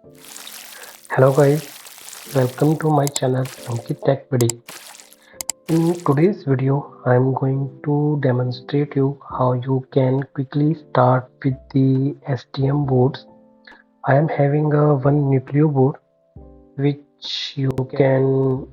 Hello guys, welcome to my channel Ankit Tech Buddy. In today's video, I am going to demonstrate you how you can quickly start with the STM boards. I am having a one Nucleo board which you can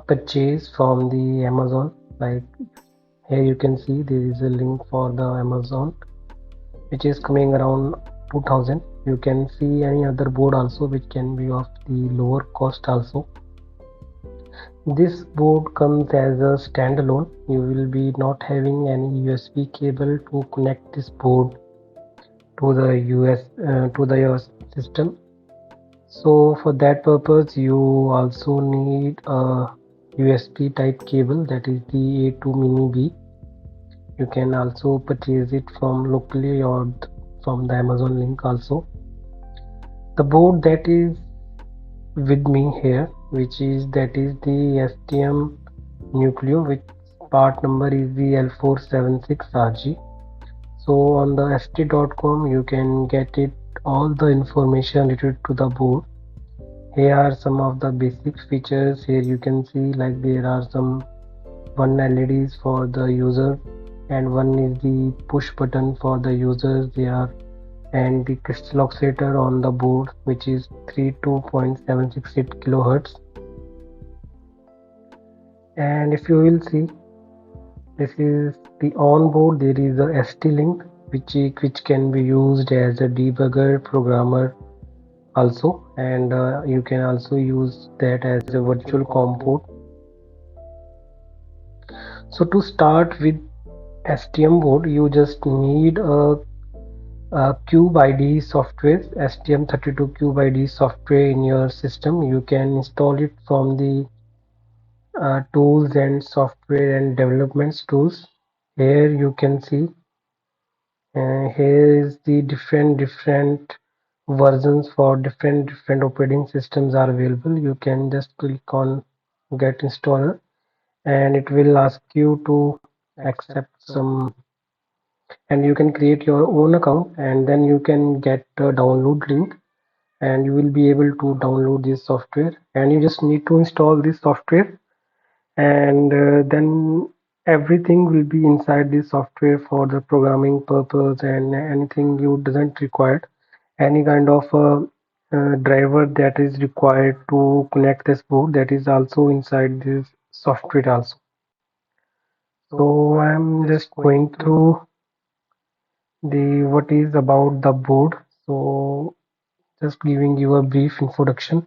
purchase from the Amazon. Like here you can see there is a link for the Amazon which is coming around 2000. You can see any other board also which can be of the lower cost also. This board comes as a standalone. You will be not having any USB cable to connect this board to the your system. So for that purpose, you also need a USB type cable, that is the A2 Mini B. You can also purchase it from locally or from the Amazon link also. The board that is with me here, that is the STM Nucleo, which part number is the L476RG. So on the st.com you can get it all the information related to the board. Here are some of the basic features. Here you can see like there are some one LEDs for the user and one is the push button for the users there, and the crystal oscillator on the board which is 32.768 kilohertz. And if you will see, this is the on board. There is a ST-Link which can be used as a debugger programmer also, and you can also use that as a virtual COM port. So to start with STM board, you just need a Cube ID software, STM32 Cube ID software in your system. You can install it from the tools and software and developments tools. Here you can see here is the different versions for different operating systems are available. You can just click on get installer and it will ask you to accept some, and you can create your own account and then you can get a download link and you will be able to download this software, and you just need to install this software, and then everything will be inside this software for the programming purpose, and anything you doesn't require any kind of driver that is required to connect this board, that is also inside this software also. So I'm just going through the what is about the board. So just giving you a brief introduction.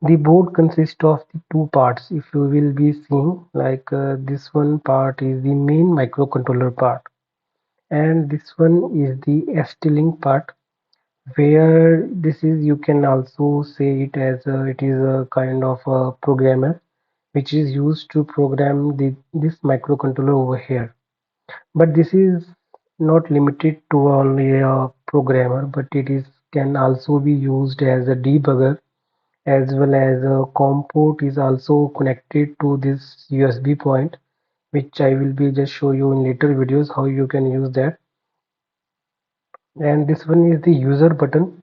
The board consists of the two parts. If you will be seeing like this one part is the main microcontroller part, and this one is the ST-Link part, where this is, you can also say it as it is a kind of a programmer which is used to program this microcontroller over here. But this is not limited to only a programmer, but it is can also be used as a debugger, as well as a COM port is also connected to this USB point, which I will be just show you in later videos how you can use that. And this one is the user button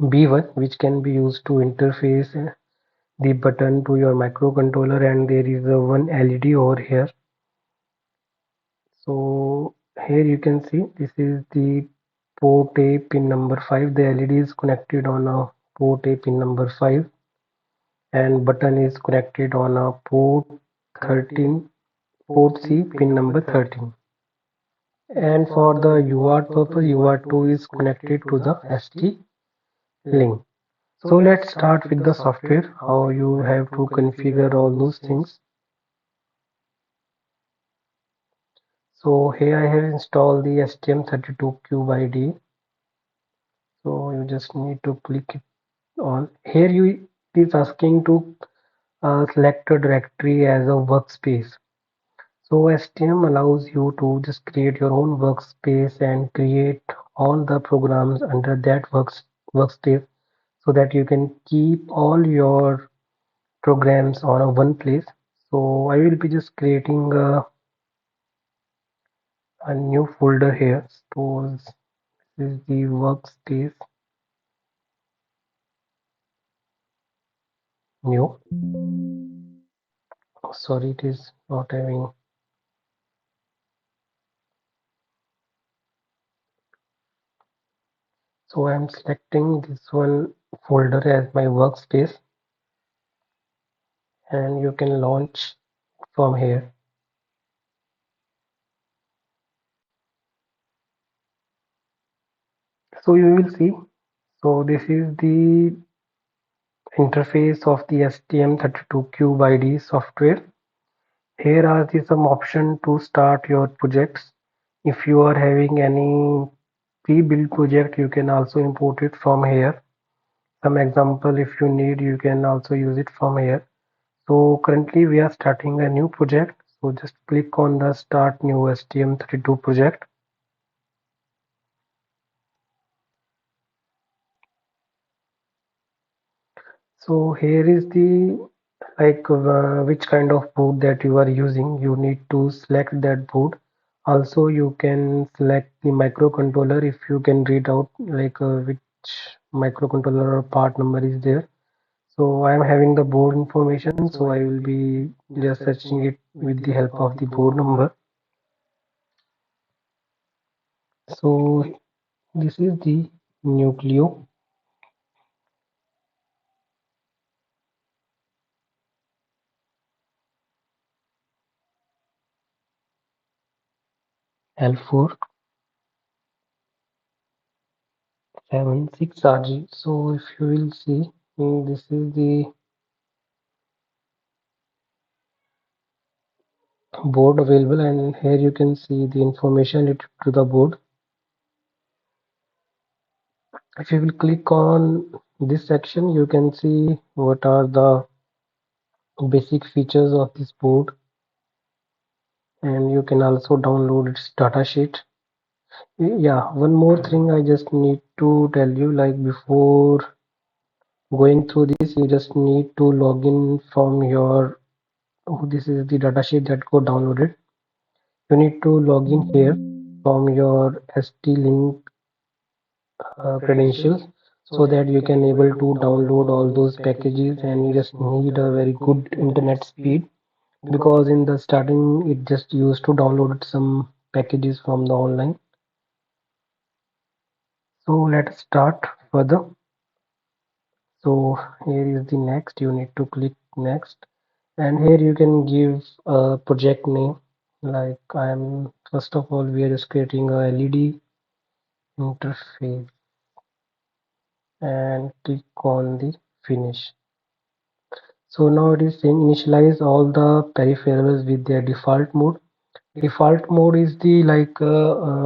B1, which can be used to interface the button to your microcontroller, and there is a one LED over here. So here you can see this is the port A pin number 5. The LED is connected on a port A pin number 5 and button is connected on a port 13, port C pin number 13. And for the UART purpose, UART2 is connected to the ST link. So let's start with the software, how you have to configure all those things. So here I have installed the STM32 Cube ID. So you just need to click it on. Here you it is asking to select a directory as a workspace. So STM allows you to just create your own workspace and create all the programs under that workspace, so that you can keep all your programs on a one place. So I will be just creating a new folder here. Suppose is the workspace new. Sorry, it is not having. So I'm selecting this one folder as my workspace, and you can launch from here. So you will see. So this is the interface of the STM32Cube software. Here are the some options to start your projects. If you are having any pre-built project, you can also import it from here. Some example, if you need, you can also use it from here. So currently we are starting a new project. So just click on the start new STM32 project. So here is the which kind of board that you are using. You need to select that board. Also you can select the microcontroller if you can read out which microcontroller or part number is there. So I am having the board information, so I will be just searching it with the help of the board number. So this is the Nucleo L476RG. So if you will see, this is the board available, and here you can see the information related to the board. If you will click on this section, you can see what are the basic features of this board, and you can also download its datasheet. Yeah, one more thing I just need to tell you, like before going through this, you just need to log in from your, oh, this is the datasheet that got downloaded. You need to log in here from your ST-Link credentials, so that you can able to download all those packages, and you just need a very good internet speed, because in the starting it just used to download some packages from the online. So let's start further. So here is the next, you need to click next, and here you can give a project name. Like I'm first of all we are just creating a LED interface, and click on the finish. So now it is saying initialize all the peripherals with their default mode. Default mode is the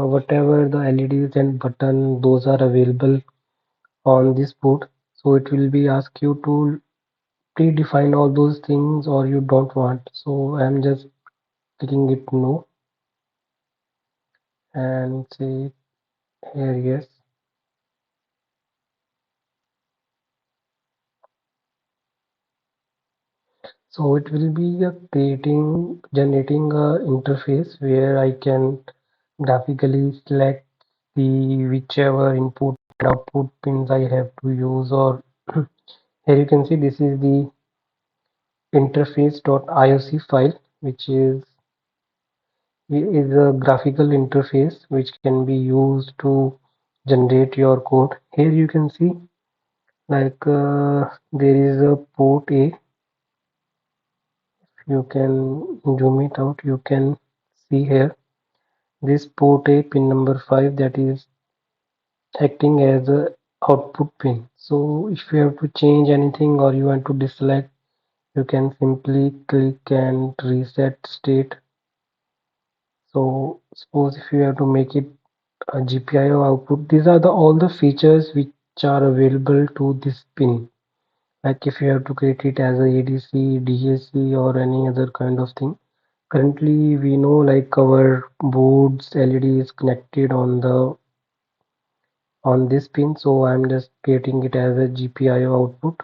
whatever the LEDs and button those are available on this board. So it will be ask you to predefine all those things or you don't want. So I'm just clicking it no, and say here yes. So it will be generating a interface where I can graphically select the whichever input and output pins I have to use, or here you can see this is the interface.ioc file, which is a graphical interface which can be used to generate your code. Here you can see there is a port A. You can zoom it out, you can see here this port A pin number 5 that is acting as a output pin. So if you have to change anything or you want to deselect, you can simply click and reset state. So suppose if you have to make it a GPIO output, these are the all the features which are available to this pin. Like if you have to create it as a ADC, DAC or any other kind of thing. Currently we know like our board's LED is connected on this pin, so I'm just creating it as a GPIO output.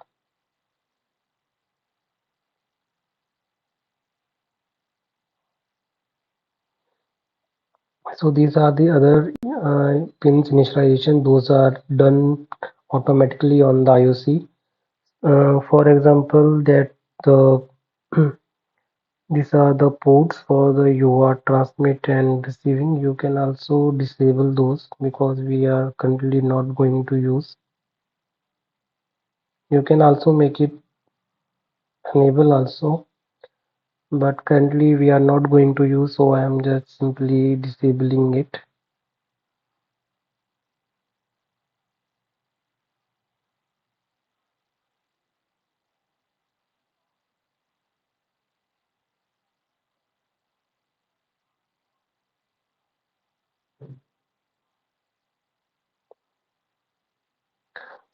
So these are the other pins initialization. Those are done automatically on the IOC. For example, that the these are the ports for the UART transmit and receiving. You can also disable those because we are currently not going to use. You can also make it enable also, but currently we are not going to use, so I am just simply disabling it.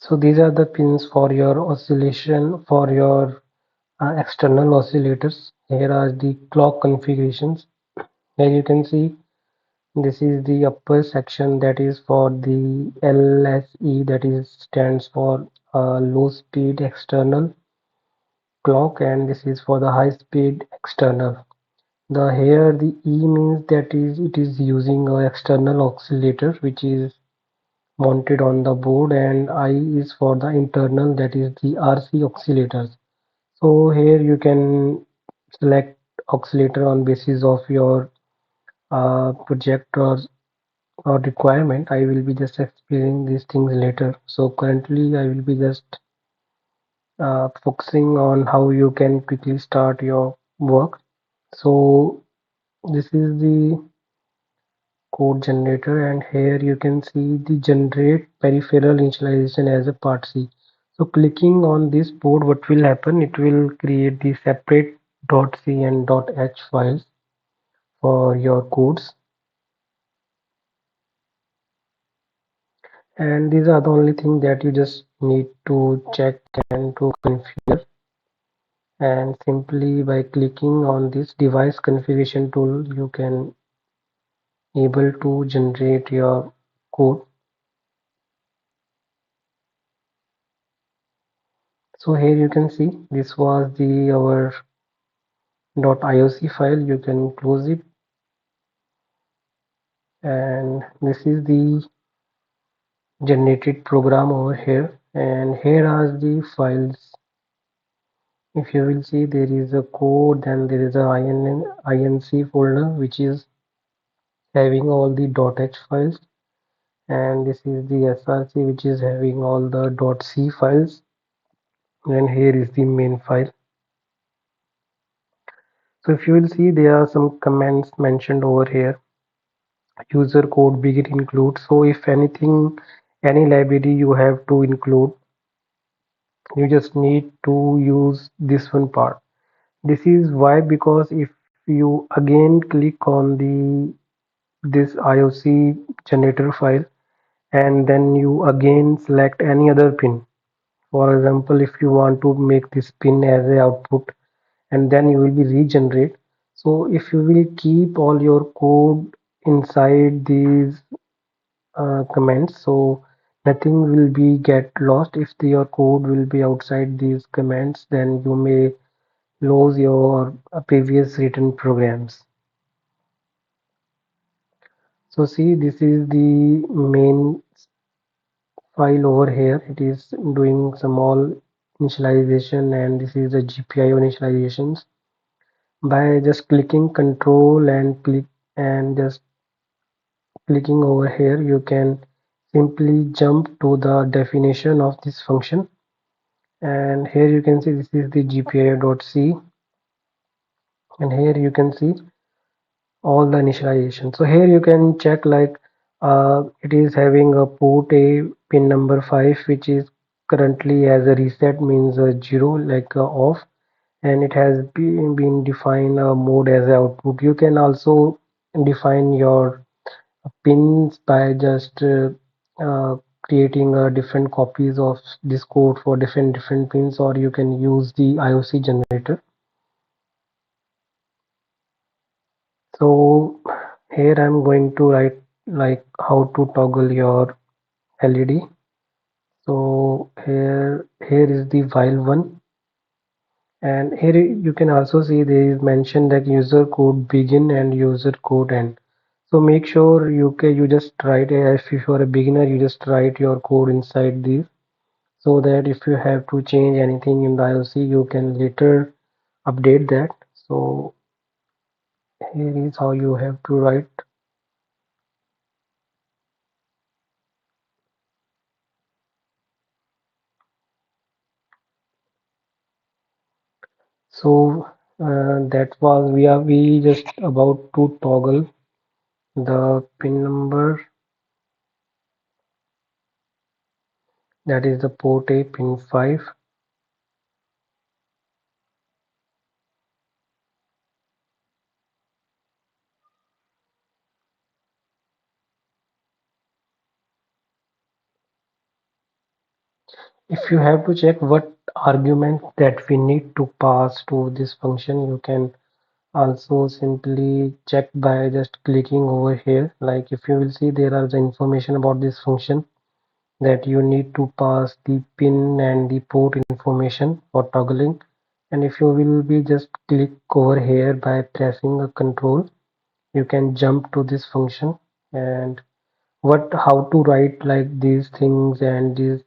So these are the pins for your oscillation for your external oscillators. Here are the clock configurations. Here you can see this is the upper section, that is for the LSE, that is stands for low speed external clock, and this is for the high speed external. The here the E means that is it is using a external oscillator which is mounted on the board, and I is for the internal, that is the RC oscillators. So here you can select oscillator on basis of your project or requirement. I will be just explaining these things later. So currently I will be just focusing on how you can quickly start your work. So this is the code generator, and here you can see the generate peripheral initialization as a part C. So clicking on this board, what will happen, it will create the separate .c and .h files for your codes, and these are the only thing that you just need to check and to configure. And simply by clicking on this device configuration tool, you can able to generate your code. So here you can see this was the our .ioc file. You can close it, and this is the generated program over here, and here are the files. If you will see, there is a code, then there is a inc folder which is having all the .h files, and this is the src which is having all the .c files, and here is the main file. So if you will see, there are some comments mentioned over here. User code begin include. So if anything, any library you have to include, you just need to use this one part. This is why, because if you again click on the this IOC generator file, and then you again select any other pin. For example, if you want to make this pin as a output, and then you will be regenerate. So if you will keep all your code inside these comments, so nothing will be get lost. If your code will be outside these comments, then you may lose your previous written programs. So see, this is the main file over here. It is doing some all initialization, and this is the GPIO initializations. By just clicking control and click and just clicking over here, you can simply jump to the definition of this function, and here you can see this is the GPIO.c, and here you can see all the initialization. So here you can check like it is having a port A pin number 5, which is currently as a reset means a 0, like off, and it has been defined mode as output. You can also define your pins by just creating different copies of this code for different pins, or you can use the IOC generator. So here I'm going to write like how to toggle your LED. So here is the while one, and here you can also see there is mentioned that user code begin and user code end. So make sure you just write, if you are a beginner, you just write your code inside these, so that if you have to change anything in the IOC, you can later update that. So here is how you have to write. So that was we just about to toggle the pin number, that is the port A pin 5. If you have to check what argument that we need to pass to this function, you can also simply check by just clicking over here. Like if you will see, there are the information about this function, that you need to pass the pin and the port information for toggling. And if you will be just click over here by pressing a control, you can jump to this function, and how to write like these things and these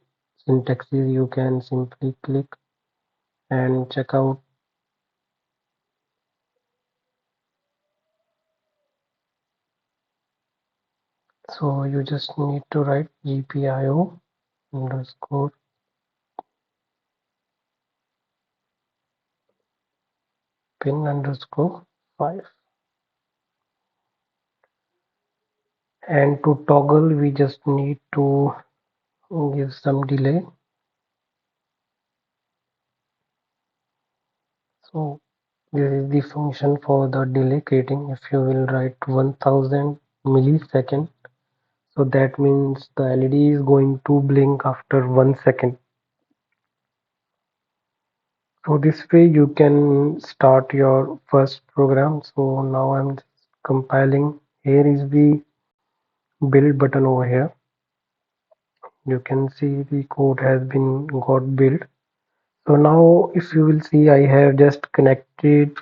syntaxes, you can simply click and check out. So you just need to write GPIO underscore pin underscore 5, and to toggle we just need to give some delay. So this is the function for the delay creating. If you will write 1000 millisecond, so that means the LED is going to blink after 1 second. So this way you can start your first program. So now I'm just compiling. Here is the build button over here. You can see the code has been got built. So now if you will see, I have just connected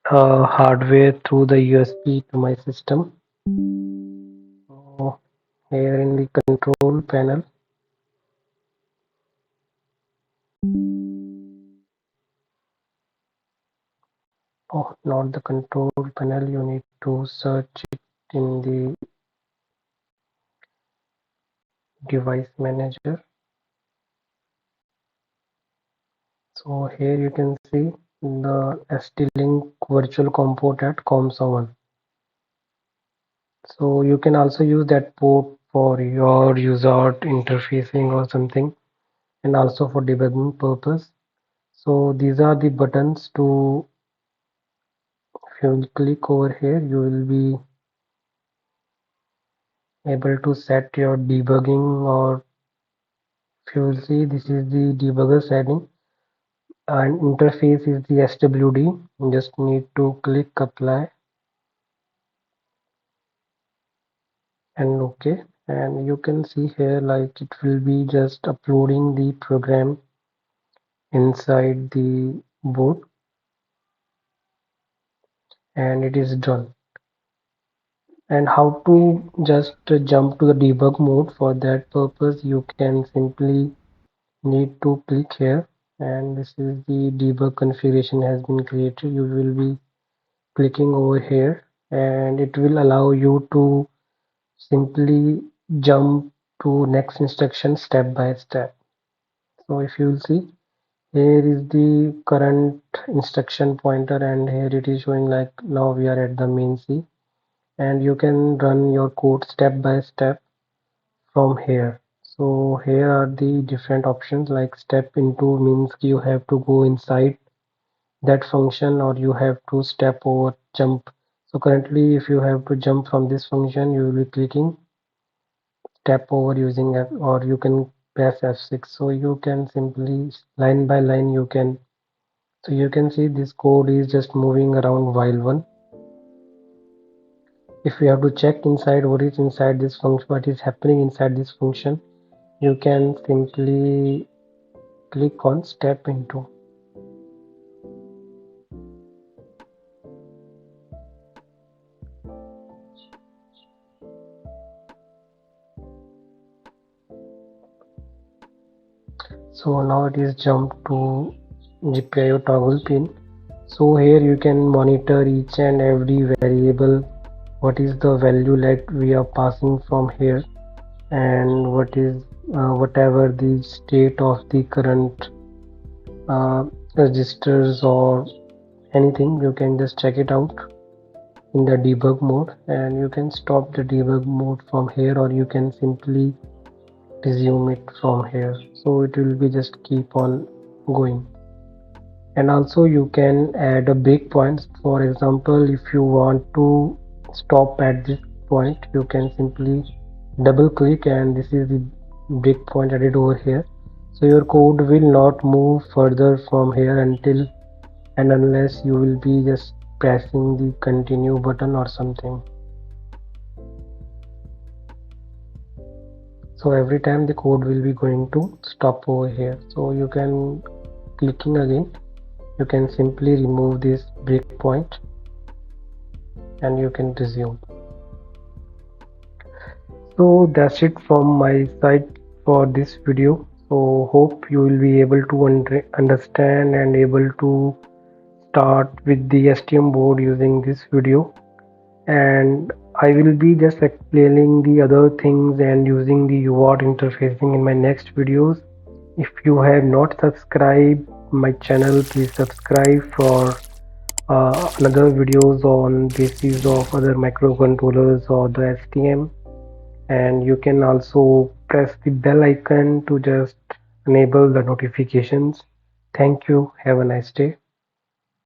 hardware through the USB to my system. So here in the control panel, oh, not the control panel, you need to search it in the device manager. So here you can see the ST-Link virtual comport at COM7. So you can also use that port for your user interfacing or something, and also for debugging purpose. So these are the buttons to, if you will click over here, you will be able to set your debugging, or if you will see, this is the debugger setting, and interface is the SWD. You just need to click apply and OK, and you can see here like it will be just uploading the program inside the board, and it is done. And how to just jump to the debug mode, for that purpose you can simply need to click here, and this is the debug configuration has been created. You will be clicking over here, and it will allow you to simply jump to next instruction step by step. So if you will see, here is the current instruction pointer, and here it is showing like now we are at the main C, and you can run your code step by step from here. So here are the different options, like step into means you have to go inside that function, or you have to step over jump. So currently if you have to jump from this function, you will be clicking step over using F, or you can press F6. So you can simply line by line you can. So you can see this code is just moving around while one. If you have to check inside what is inside this function, what is happening inside this function, you can simply click on step into. So now it is jump to GPIO toggle pin. So here you can monitor each and every variable, what is the value that we are passing from here, and what is whatever the state of the current uh, registers or anything, you can just check it out in the debug mode, and you can stop the debug mode from here, or you can simply resume it from here, so it will be just keep on going. And also you can add a breakpoints. For example, if you want to stop at this point, you can simply double click, and this is the breakpoint added over here. So your code will not move further from here until and unless you will be just pressing the continue button or something. So every time the code will be going to stop over here. So you can clicking again, you can simply remove this breakpoint and you can resume. So that's it from my side for this video. So hope you will be able to understand and able to start with the STM board using this video, and I will be just explaining the other things and using the UART interfacing in my next videos. If you have not subscribed my channel, please subscribe for another videos on basis of other microcontrollers or the STM, and you can also press the bell icon to just enable the notifications. Thank you. Have a nice day.